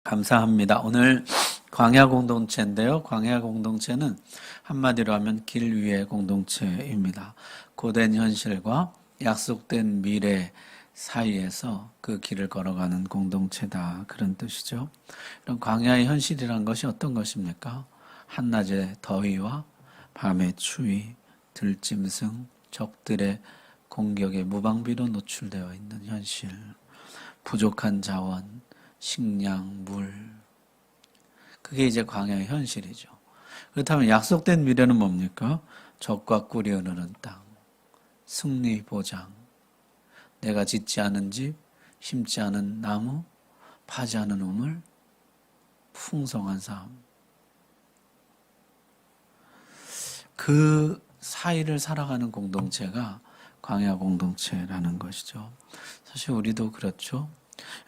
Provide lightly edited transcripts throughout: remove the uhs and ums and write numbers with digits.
감사합니다. 오늘 광야 공동체인데요. 광야 공동체는 한마디로 하면 길 위의 공동체입니다. 고된 현실과 약속된 미래 사이에서 그 길을 걸어가는 공동체다. 그런 뜻이죠. 이런 광야의 현실이란 것이 어떤 것입니까? 한낮의 더위와 밤의 추위, 들짐승, 적들의 공격에 무방비로 노출되어 있는 현실, 부족한 자원, 식량, 물. 그게 이제 광야의 현실이죠. 그렇다면 약속된 미래는 뭡니까? 적과 꿀이 흐르는 땅, 승리 보장, 내가 짓지 않은 집, 심지 않은 나무, 파지 않은 우물, 풍성한 삶. 그 사이를 살아가는 공동체가 광야 공동체라는 것이죠. 사실 우리도 그렇죠.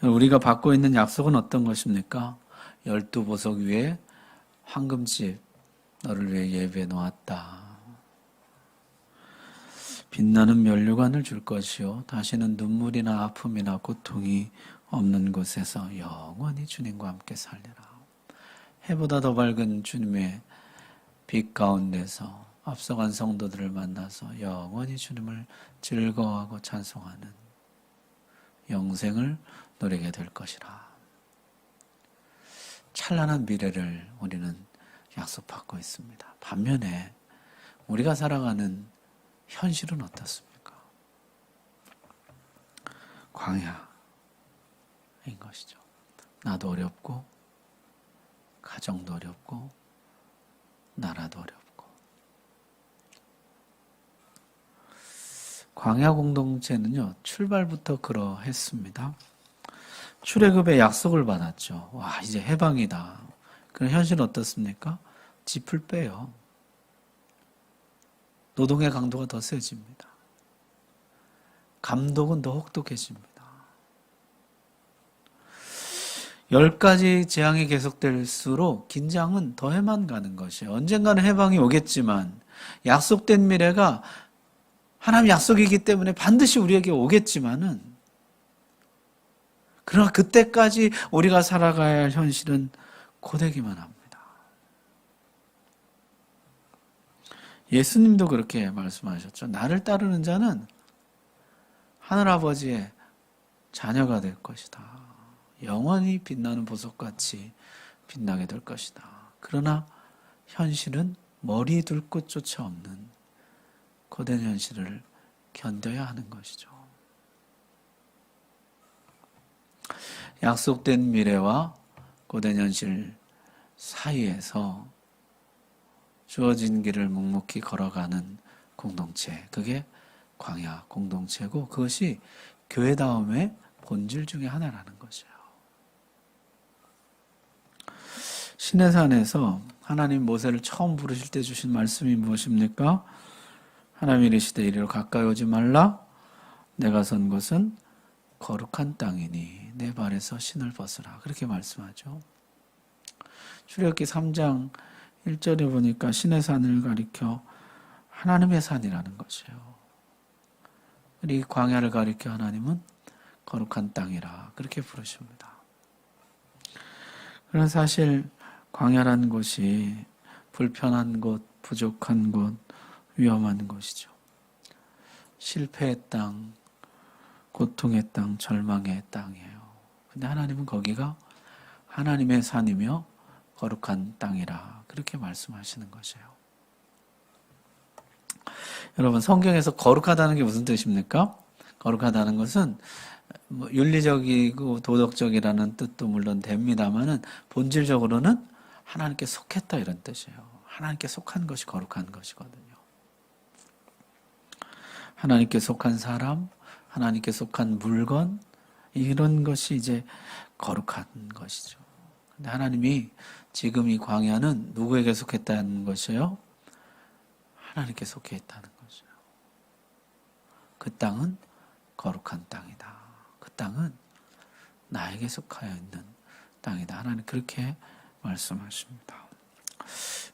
우리가 받고 있는 약속은 어떤 것입니까? 12보석 위에 황금집 너를 위해 예배해 놓았다. 빛나는 면류관을 줄 것이요 다시는 눈물이나 아픔이나 고통이 없는 곳에서 영원히 주님과 함께 살리라. 해보다 더 밝은 주님의 빛 가운데서 앞서간 성도들을 만나서 영원히 주님을 즐거워하고 찬송하는 영생을 누리게 될 것이라. 찬란한 미래를 우리는 약속받고 있습니다. 반면에 우리가 살아가는 현실은 어떻습니까? 광야인 것이죠. 나도 어렵고 가정도 어렵고 나라도 어렵고 광야 공동체는요, 출발부터 그러했습니다. 출애굽의 약속을 받았죠. 와, 이제 해방이다. 그럼 현실은 어떻습니까? 짚을 빼요. 노동의 강도가 더 세집니다. 감독은 더 혹독해집니다. 10가지 재앙이 계속될수록 긴장은 더해만 가는 것이에요. 언젠가는 해방이 오겠지만 약속된 미래가 하나님 약속이기 때문에 반드시 우리에게 오겠지만은 그러나 그때까지 우리가 살아가야 할 현실은 고되기만 합니다. 예수님도 그렇게 말씀하셨죠. 나를 따르는 자는 하늘아버지의 자녀가 될 것이다. 영원히 빛나는 보석같이 빛나게 될 것이다. 그러나 현실은 머리 둘 곳조차 없는 고된 현실을 견뎌야 하는 것이죠. 약속된 미래와 고된 현실 사이에서 주어진 길을 묵묵히 걸어가는 공동체, 그게 광야 공동체고 그것이 교회다움의 본질 중에 하나라는 것이에요. 시내산에서 하나님 모세를 처음 부르실 때 주신 말씀이 무엇입니까? 하나님이 이르시되 이리로 가까이 오지 말라. 내가 선 곳은 거룩한 땅이니 내 발에서 신을 벗으라. 그렇게 말씀하죠. 출애굽기 3장 1절에 보니까 시내산을 가리켜 하나님의 산이라는 것이에요. 이 광야를 가리켜 하나님은 거룩한 땅이라 그렇게 부르십니다. 그런 사실 광야라는 곳이 불편한 곳, 부족한 곳, 위험한 곳이죠. 실패의 땅, 고통의 땅, 절망의 땅이에요. 근데 하나님은 거기가 하나님의 산이며 거룩한 땅이라 그렇게 말씀하시는 것이에요. 여러분, 성경에서 거룩하다는 게 무슨 뜻입니까? 거룩하다는 것은 윤리적이고 도덕적이라는 뜻도 물론 됩니다만은 본질적으로는 하나님께 속했다 이런 뜻이에요. 하나님께 속한 것이 거룩한 것이거든요. 하나님께 속한 사람, 하나님께 속한 물건, 이런 것이 이제 거룩한 것이죠. 근데 하나님이 지금 이 광야는 누구에게 속했다는 것이에요? 하나님께 속해 있다는 것이에요. 그 땅은 거룩한 땅이다. 그 땅은 나에게 속하여 있는 땅이다. 하나님 그렇게 말씀하십니다.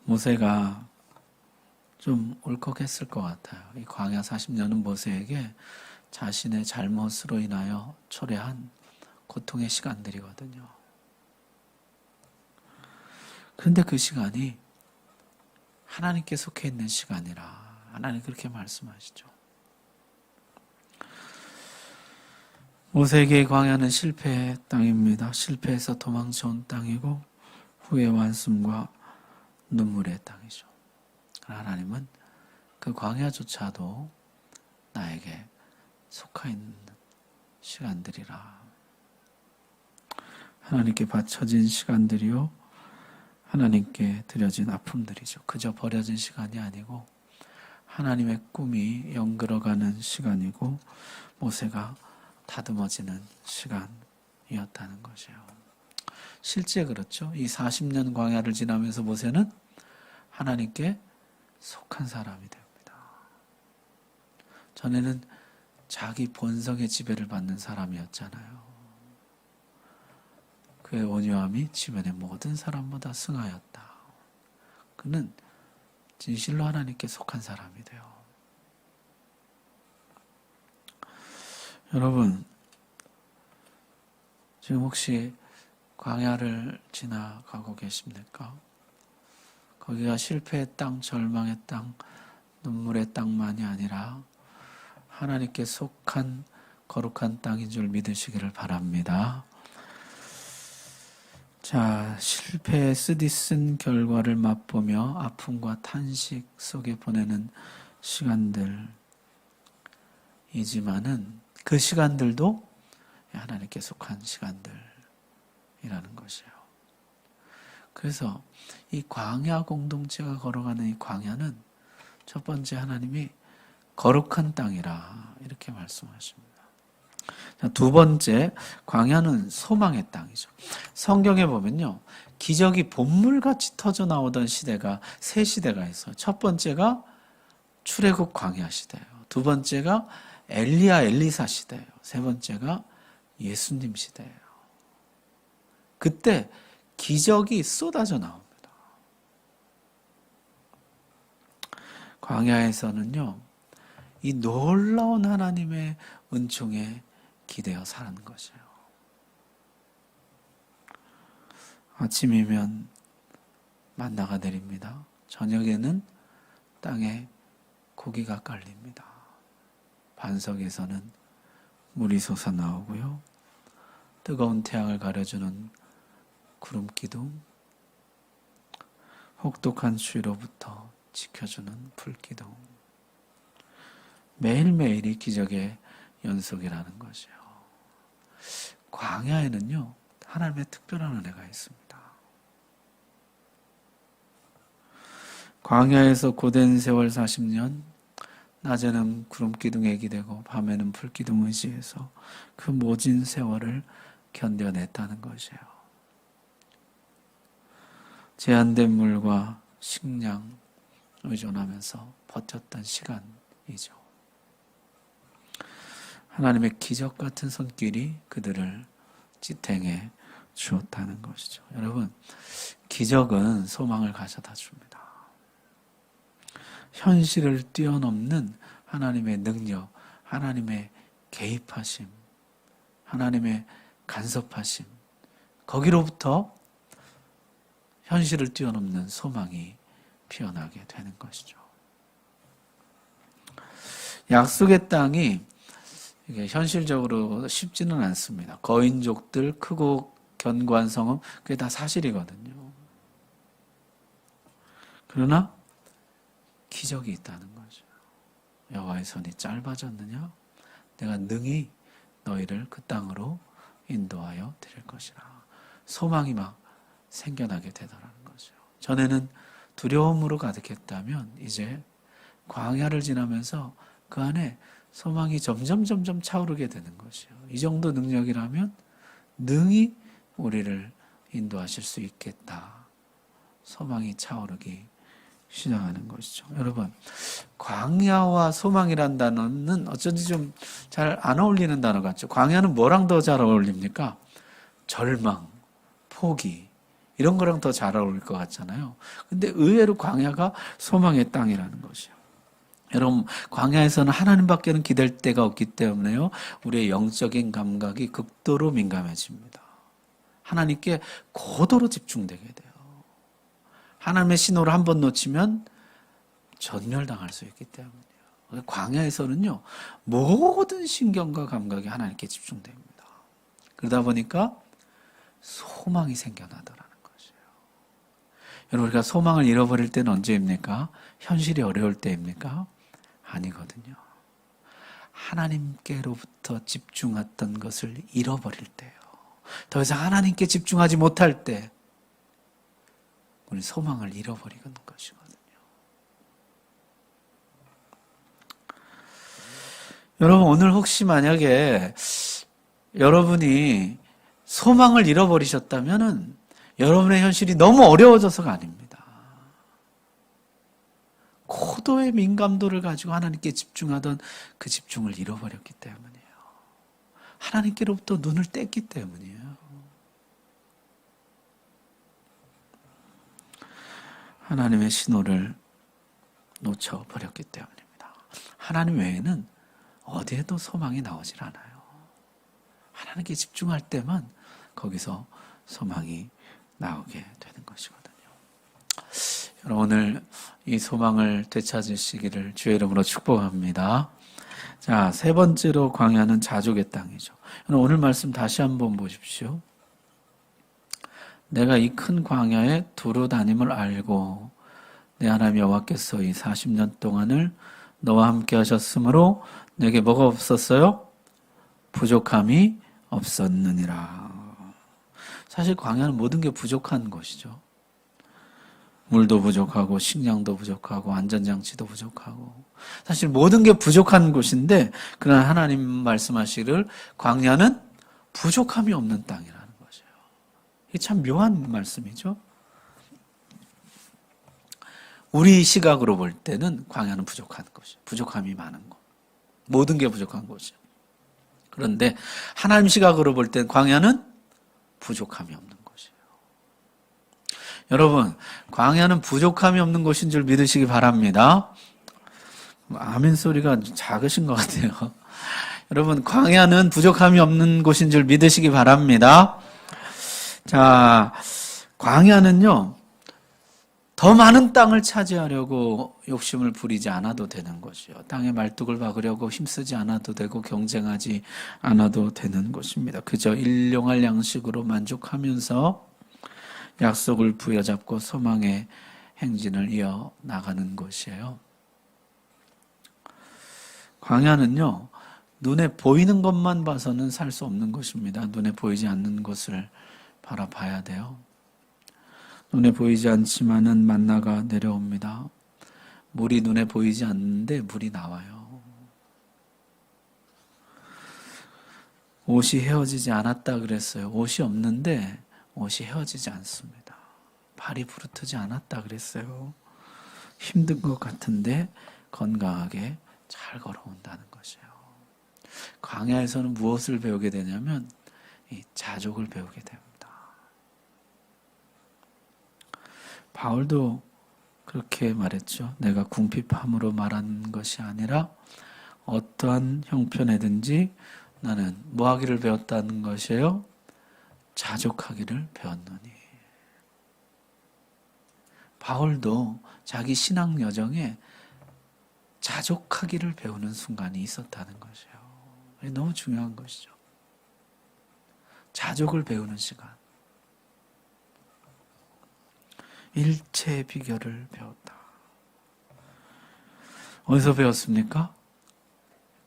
모세가 좀 울컥했을 것 같아요. 이 광야 40년은 모세에게 자신의 잘못으로 인하여 초래한 고통의 시간들이거든요. 그런데 그 시간이 하나님께 속해 있는 시간이라 하나님 그렇게 말씀하시죠. 모세에게 광야는 실패의 땅입니다. 실패해서 도망쳐온 땅이고 후회 완숨과 눈물의 땅이죠. 하나님은 그 광야조차도 나에게 속하 있는 시간들이라. 하나님께 바쳐진 시간들이요, 하나님께 드려진 아픔들이죠. 그저 버려진 시간이 아니고 하나님의 꿈이 연결어가는 시간이고 모세가 다듬어지는 시간이었다는 것이에요. 실제 그렇죠. 이 40년 광야를 지나면서 모세는 하나님께 속한 사람이 됩니다. 전에는 자기 본성의 지배를 받는 사람이었잖아요. 그의 온유함이 지면의 모든 사람보다 승하였다. 그는 진실로 하나님께 속한 사람이 돼요. 여러분, 지금 혹시 광야를 지나가고 계십니까? 거기가 실패의 땅, 절망의 땅, 눈물의 땅만이 아니라 하나님께 속한 거룩한 땅인 줄 믿으시기를 바랍니다. 자, 실패의 쓰디쓴 결과를 맛보며 아픔과 탄식 속에 보내는 시간들이지만은 그 시간들도 하나님께 속한 시간들이라는 것이에요. 그래서 이 광야 공동체가 걸어가는 이 광야는 첫 번째 하나님이 거룩한 땅이라 이렇게 말씀하십니다. 자, 두 번째, 광야는 소망의 땅이죠. 성경에 보면요, 기적이 본물같이 터져 나오던 시대가 세 시대가 있어요. 첫 번째가 출애굽 광야 시대예요. 두 번째가 엘리야 엘리사 시대예요. 세 번째가 예수님 시대예요. 그때 기적이 쏟아져 나옵니다. 광야에서는요, 이 놀라운 하나님의 은총에 기대어 사는 것이에요. 아침이면 만나가 내립니다. 저녁에는 땅에 고기가 깔립니다. 반석에서는 물이 솟아나오고요. 뜨거운 태양을 가려주는 구름 기둥, 혹독한 추위로부터 지켜주는 불 기둥. 매일매일이 기적의 연속이라는 것이에요. 광야에는요, 하나님의 특별한 은혜가 있습니다. 광야에서 고된 세월 40년, 낮에는 구름기둥에 기대고 밤에는 불기둥 의지해서 그 모진 세월을 견뎌냈다는 것이에요. 제한된 물과 식량 의존하면서 버텼던 시간이죠. 하나님의 기적 같은 손길이 그들을 지탱해 주었다는 것이죠. 여러분, 기적은 소망을 가져다 줍니다. 현실을 뛰어넘는 하나님의 능력, 하나님의 개입하심, 하나님의 간섭하심, 거기로부터 현실을 뛰어넘는 소망이 피어나게 되는 것이죠. 약속의 땅이 이게 현실적으로 쉽지는 않습니다. 거인족들, 크고 견고한 성읍, 그게 다 사실이거든요. 그러나 기적이 있다는 거죠. 여호와의 손이 짧아졌느냐? 내가 능히 너희를 그 땅으로 인도하여 드릴 것이라. 소망이 막 생겨나게 되더라는 거죠. 전에는 두려움으로 가득했다면 이제 광야를 지나면서 그 안에 소망이 점점 차오르게 되는 것이요. 이 정도 능력이라면 능히 우리를 인도하실 수 있겠다. 소망이 차오르기 시작하는 것이죠. 여러분, 광야와 소망이란 단어는 어쩐지 좀 잘 안 어울리는 단어 같죠. 광야는 뭐랑 더 잘 어울립니까? 절망, 포기 이런 거랑 더 잘 어울릴 것 같잖아요. 근데 의외로 광야가 소망의 땅이라는 것이요. 여러분, 광야에서는 하나님밖에는 기댈 데가 없기 때문에요, 우리의 영적인 감각이 극도로 민감해집니다. 하나님께 고도로 집중되게 돼요. 하나님의 신호를 한번 놓치면 전멸당할 수 있기 때문이에요. 광야에서는요, 모든 신경과 감각이 하나님께 집중됩니다. 그러다 보니까 소망이 생겨나더라는 것이에요. 여러분, 우리가 소망을 잃어버릴 때는 언제입니까? 현실이 어려울 때입니까? 아니거든요. 하나님께로부터 집중했던 것을 잃어버릴 때요. 더 이상 하나님께 집중하지 못할 때 우리 소망을 잃어버리는 것이거든요. 여러분, 오늘 혹시 만약에 여러분이 소망을 잃어버리셨다면은 여러분의 현실이 너무 어려워져서가 아닙니다. 고도의 민감도를 가지고 하나님께 집중하던 그 집중을 잃어버렸기 때문이에요. 하나님께로부터 눈을 뗐기 때문이에요. 하나님의 신호를 놓쳐버렸기 때문입니다. 하나님 외에는 어디에도 소망이 나오질 않아요. 하나님께 집중할 때만 거기서 소망이 나오게 되는 것이거든요. 여러분, 오늘 이 소망을 되찾으시기를 주의 이름으로 축복합니다. 자, 세 번째로 광야는 자족의 땅이죠. 오늘 말씀 다시 한번 보십시오. 내가 이 큰 광야에 두루 다님을 알고 내 하나님 여호와께서 이 40년 동안을 너와 함께 하셨으므로 내게 뭐가 없었어요? 부족함이 없었느니라. 사실 광야는 모든 게 부족한 것이죠. 물도 부족하고 식량도 부족하고 안전장치도 부족하고 사실 모든 게 부족한 곳인데 그러나 하나님 말씀하시기를 광야는 부족함이 없는 땅이라는 것이에요. 이게 참 묘한 말씀이죠. 우리 시각으로 볼 때는 광야는 부족한 것이에요. 부족함이 많은 것. 모든 게 부족한 것이에요. 그런데 하나님 시각으로 볼 때 광야는 부족함이 없는 것이에요. 여러분, 광야는 부족함이 없는 곳인 줄 믿으시기 바랍니다. 아멘 소리가 작으신 것 같아요. 여러분, 광야는 부족함이 없는 곳인 줄 믿으시기 바랍니다. 자, 광야는요, 더 많은 땅을 차지하려고 욕심을 부리지 않아도 되는 것이요. 땅에 말뚝을 박으려고 힘쓰지 않아도 되고 경쟁하지 않아도 되는 것입니다. 그저 일용할 양식으로 만족하면서 약속을 부여잡고 소망의 행진을 이어나가는 것이에요. 광야는요, 눈에 보이는 것만 봐서는 살 수 없는 것입니다. 눈에 보이지 않는 것을 바라봐야 돼요. 눈에 보이지 않지만은 만나가 내려옵니다. 물이 눈에 보이지 않는데 물이 나와요. 옷이 헤어지지 않았다 그랬어요. 옷이 없는데 옷이 헤어지지 않습니다. 발이 부르트지 않았다 그랬어요. 힘든 것 같은데 건강하게 잘 걸어온다는 것이에요. 광야에서는 무엇을 배우게 되냐면 이 자족을 배우게 됩니다. 바울도 그렇게 말했죠. 내가 궁핍함으로 말하는 것이 아니라 어떠한 형편에든지 나는 뭐 하기를 배웠다는 것이에요? 자족하기를 배웠노니. 바울도 자기 신앙 여정에 자족하기를 배우는 순간이 있었다는 것이에요. 너무 중요한 것이죠. 자족을 배우는 시간. 일체의 비결을 배웠다. 어디서 배웠습니까?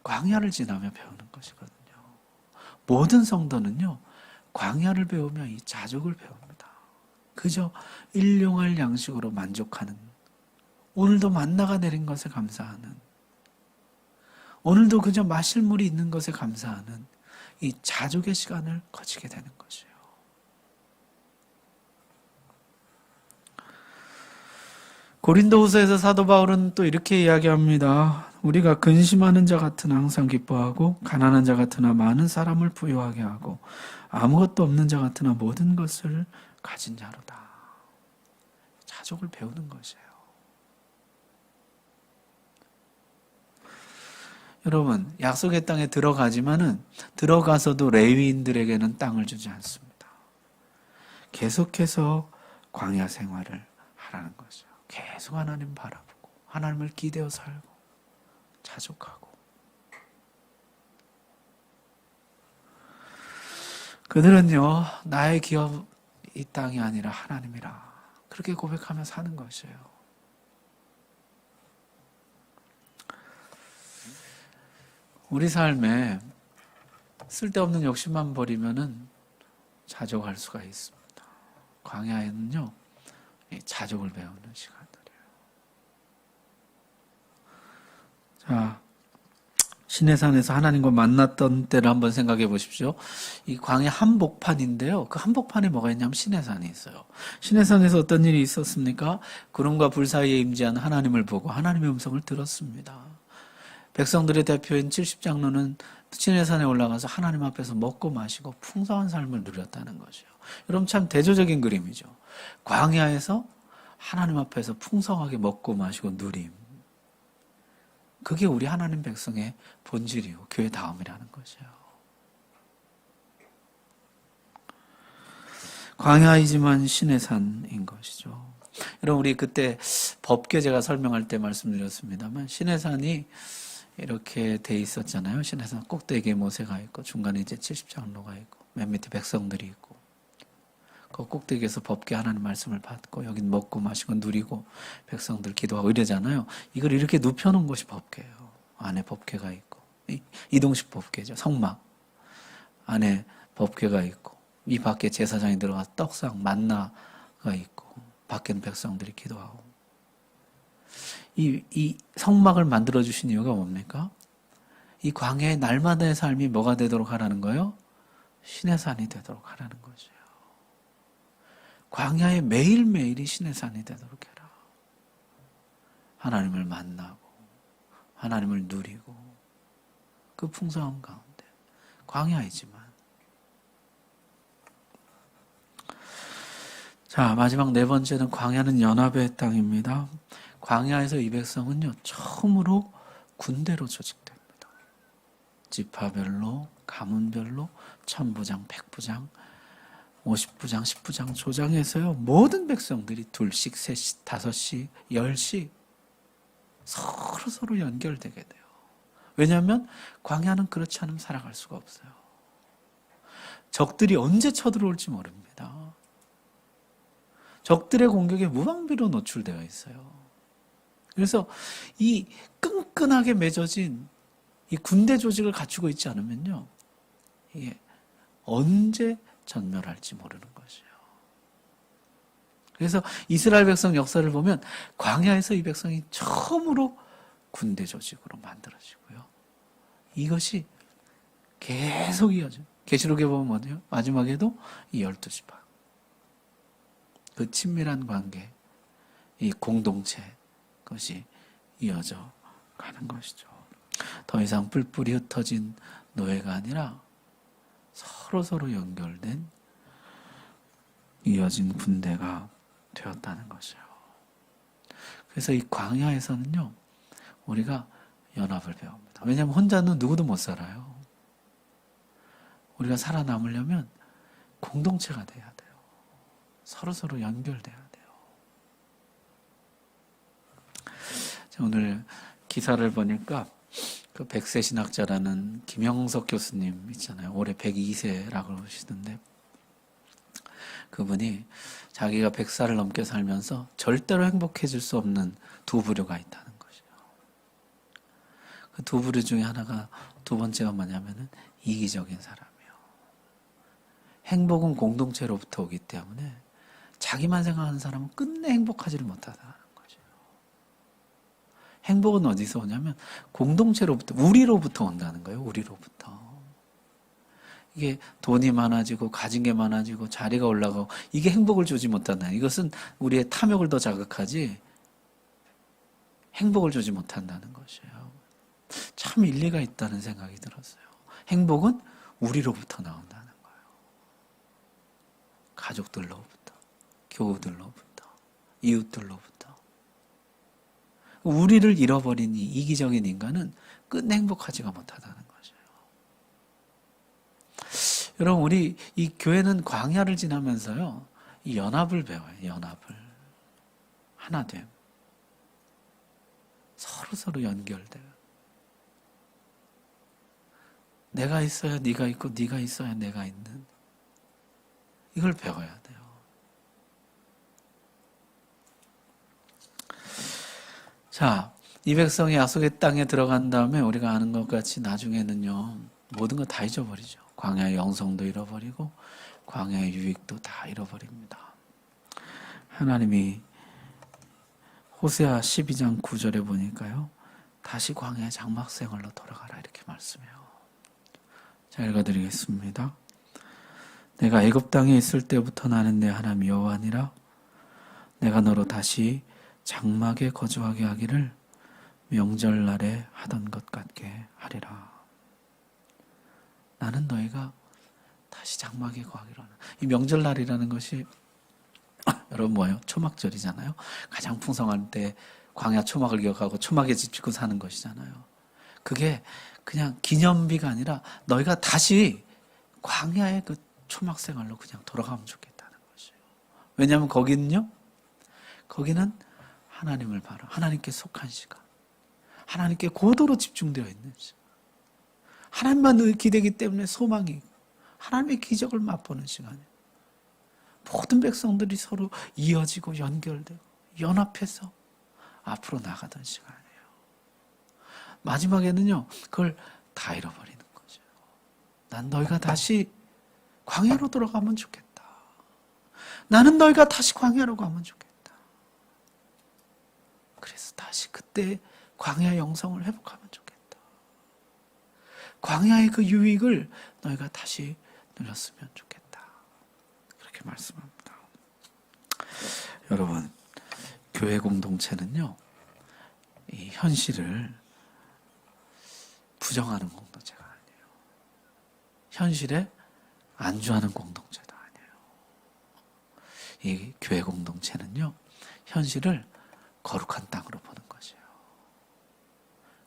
광야를 지나며 배우는 것이거든요. 모든 성도는요, 광야를 배우며 이 자족을 배웁니다. 그저 일용할 양식으로 만족하는, 오늘도 만나가 내린 것에 감사하는, 오늘도 그저 마실 물이 있는 것에 감사하는 이 자족의 시간을 거치게 되는 것이에요. 고린도후서에서 사도 바울은 또 이렇게 이야기합니다. 우리가 근심하는 자 같으나 항상 기뻐하고 가난한 자 같으나 많은 사람을 부유하게 하고 아무것도 없는 자 같으나 모든 것을 가진 자로다. 자족을 배우는 것이에요. 여러분, 약속의 땅에 들어가지만은 들어가서도 레위인들에게는 땅을 주지 않습니다. 계속해서 광야 생활을 가라는 거죠. 계속 하나님 바라보고 하나님을 기대어 살고 자족하고. 그들은요, 나의 기업 이 땅이 아니라 하나님이라 그렇게 고백하며 사는 것이에요. 우리 삶에 쓸데없는 욕심만 버리면은 자족할 수가 있습니다. 광야에는요, 자족을 배우는 시간들이에요. 자, 시내산에서 하나님과 만났던 때를 한번 생각해 보십시오. 이 광야 한복판인데요. 그 한복판에 뭐가 있냐면 시내산이 있어요. 시내산에서 어떤 일이 있었습니까? 구름과 불 사이에 임재한 하나님을 보고 하나님의 음성을 들었습니다. 백성들의 대표인 70장로는 시내산에 올라가서 하나님 앞에서 먹고 마시고 풍성한 삶을 누렸다는 것이에요. 여러분 참 대조적인 그림이죠. 광야에서 하나님 앞에서 풍성하게 먹고 마시고 누림. 그게 우리 하나님 백성의 본질이요. 교회 다음이라는 것이에요. 광야이지만 신의 산인 것이죠. 여러분 우리 그때 법궤 제가 설명할 때 말씀드렸습니다만 신의 산이 이렇게 돼 있었잖아요. 신의 산 꼭대기에 모세가 있고 중간에 이제 70장로가 있고 맨 밑에 백성들이 있고 그 꼭대기에서 법궤 하나님 말씀을 받고 여긴 먹고 마시고 누리고 백성들 기도하고 이러잖아요. 이걸 이렇게 눕혀놓은 것이 법궤예요. 안에 법궤가 있고 이동식 법궤죠. 성막 안에 법궤가 있고 이 밖에 제사장이 들어가서 떡상 만나가 있고 밖에는 백성들이 기도하고 이 성막을 만들어주신 이유가 뭡니까? 이 광야의 날마다의 삶이 뭐가 되도록 하라는 거예요? 신의 산이 되도록 하라는 거죠. 광야의 매일매일이 신의 산이 되도록 해라. 하나님을 만나고 하나님을 누리고 그 풍성한 가운데 광야이지만 자 마지막 네 번째는 광야는 연합의 땅입니다. 광야에서 이 백성은요 처음으로 군대로 조직됩니다. 지파별로 가문별로 1000부장 100부장 50부장, 10부장 조장해서요. 모든 백성들이 둘씩, 셋씩, 다섯씩, 10씩 서로 연결되게 돼요. 왜냐하면 광야는 그렇지 않으면 살아갈 수가 없어요. 적들이 언제 쳐들어올지 모릅니다. 적들의 공격에 무방비로 노출되어 있어요. 그래서 이 끈끈하게 맺어진 이 군대 조직을 갖추고 있지 않으면요. 이게 언제 전멸할지 모르는 것이에요. 그래서 이스라엘 백성 역사를 보면 광야에서 이 백성이 처음으로 군대 조직으로 만들어지고요. 이것이 계속 이어져요. 계시록에 보면 뭐예요? 마지막에도 이 12지파. 그 친밀한 관계, 이 공동체, 그것이 이어져 가는 것이죠. 더 이상 뿔뿔이 흩어진 노예가 아니라 서로 연결된 이어진 군대가 되었다는 것이에요. 그래서 이 광야에서는요, 우리가 연합을 배웁니다. 왜냐하면 혼자는 누구도 못 살아요. 우리가 살아남으려면 공동체가 돼야 돼요. 서로 연결돼야 돼요. 오늘 기사를 보니까 그 백세 신학자라는 김영석 교수님 있잖아요. 올해 102세라고 하시던데 그분이 자기가 100살을 넘게 살면서 절대로 행복해질 수 없는 두 부류가 있다는 것이에요. 그 두 부류 중에 하나가 두 번째가 뭐냐면은 이기적인 사람이에요. 행복은 공동체로부터 오기 때문에 자기만 생각하는 사람은 끝내 행복하지를 못하다는 거죠. 행복은 어디서 오냐면 공동체로부터, 우리로부터 온다는 거예요. 우리로부터. 이게 돈이 많아지고 가진 게 많아지고 자리가 올라가고 이게 행복을 주지 못한다. 이것은 우리의 탐욕을 더 자극하지 행복을 주지 못한다는 것이에요. 참 일리가 있다는 생각이 들었어요. 행복은 우리로부터 나온다는 거예요. 가족들로부터, 교우들로부터, 이웃들로부터. 우리를 잃어버린 이 이기적인 인간은 끝내 행복하지가 못하다는 것이에요. 여러분, 우리 이 교회는 광야를 지나면서요, 이 연합을 배워요, 연합을. 하나됨. 서로 연결돼요. 내가 있어야 네가 있고 네가 있어야 내가 있는, 이걸 배워야 돼요. 자, 이 백성이 약속의 땅에 들어간 다음에 우리가 아는 것 같이 나중에는요, 모든 거 다 잊어버리죠. 광야의 영성도 잃어버리고 광야의 유익도 다 잃어버립니다. 하나님이 호세아 12장 9절에 보니까요, 다시 광야의 장막 생활로 돌아가라 이렇게 말씀해요. 자, 읽어드리겠습니다. 내가 애굽 땅에 있을 때부터 나는 내 하나님 여호와니라. 내가 너로 다시 장막에 거주하게 하기를 명절날에 하던 것 같게 하리라. 나는 너희가 다시 장막에 거하기로 하는, 이 명절날이라는 것이 여러분 뭐예요? 초막절이잖아요. 가장 풍성할 때 광야 초막을 기억하고 초막에 집 짓고 사는 것이잖아요. 그게 그냥 기념비가 아니라 너희가 다시 광야의 그 초막 생활로 그냥 돌아가면 좋겠다는 것이에요. 왜냐하면 거기는요, 거기는 하나님을 바라, 하나님께 속한 시간, 하나님께 고도로 집중되어 있는 시간, 하나님만 기대기 때문에 소망이 있고 하나님의 기적을 맛보는 시간이에요. 모든 백성들이 서로 이어지고 연결되고 연합해서 앞으로 나가던 시간이에요. 마지막에는요, 그걸 다 잃어버리는 거죠. 난 너희가 다시 광야로 돌아가면 좋겠다. 나는 너희가 다시 광야로 가면 좋겠다. 그래서 다시 그때 광야의 영성을 회복하면 좋겠다. 광야의 그 유익을 너희가 다시 누렸으면 좋겠다. 그렇게 말씀합니다. 여러분, 교회 공동체는요, 이 현실을 부정하는 공동체가 아니에요. 현실에 안주하는 공동체도 아니에요. 이 교회 공동체는요, 현실을 거룩한 땅으로 보는 것이에요.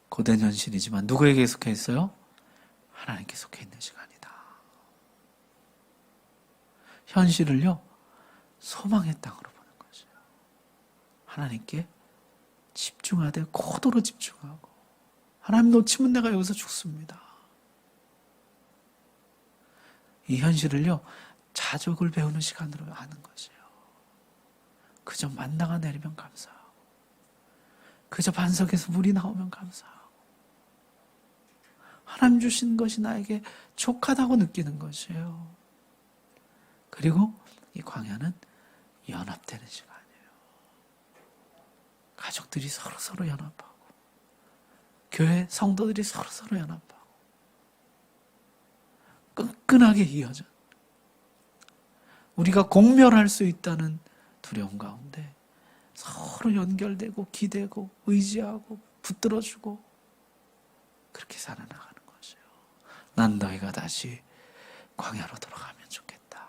고된 현실이지만 누구에게 속해 있어요? 하나님께 속해 있는 시간이다. 현실을요, 소망의 땅으로 보는 것이에요. 하나님께 집중하되 고도로 집중하고, 하나님 놓치면 내가 여기서 죽습니다. 이 현실을요, 자족을 배우는 시간으로 하는 것이에요. 그저 만나가 내리면 감사하고, 그저 반석에서 물이 나오면 감사하고, 하나님 주신 것이 나에게 족하다고 느끼는 것이에요. 그리고 이 광야는 연합되는 시간이에요. 가족들이 서로 연합하고, 교회 성도들이 서로 연합하고, 끈끈하게 이어져. 우리가 공멸할 수 있다는 두려움 가운데 서로 연결되고 기대고 의지하고 붙들어주고 그렇게 살아나가는 것이에요. 난 너희가 다시 광야로 돌아가면 좋겠다.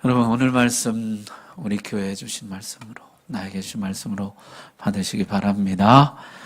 여러분, 오늘 말씀 우리 교회에 주신 말씀으로, 나에게 주신 말씀으로 받으시기 바랍니다.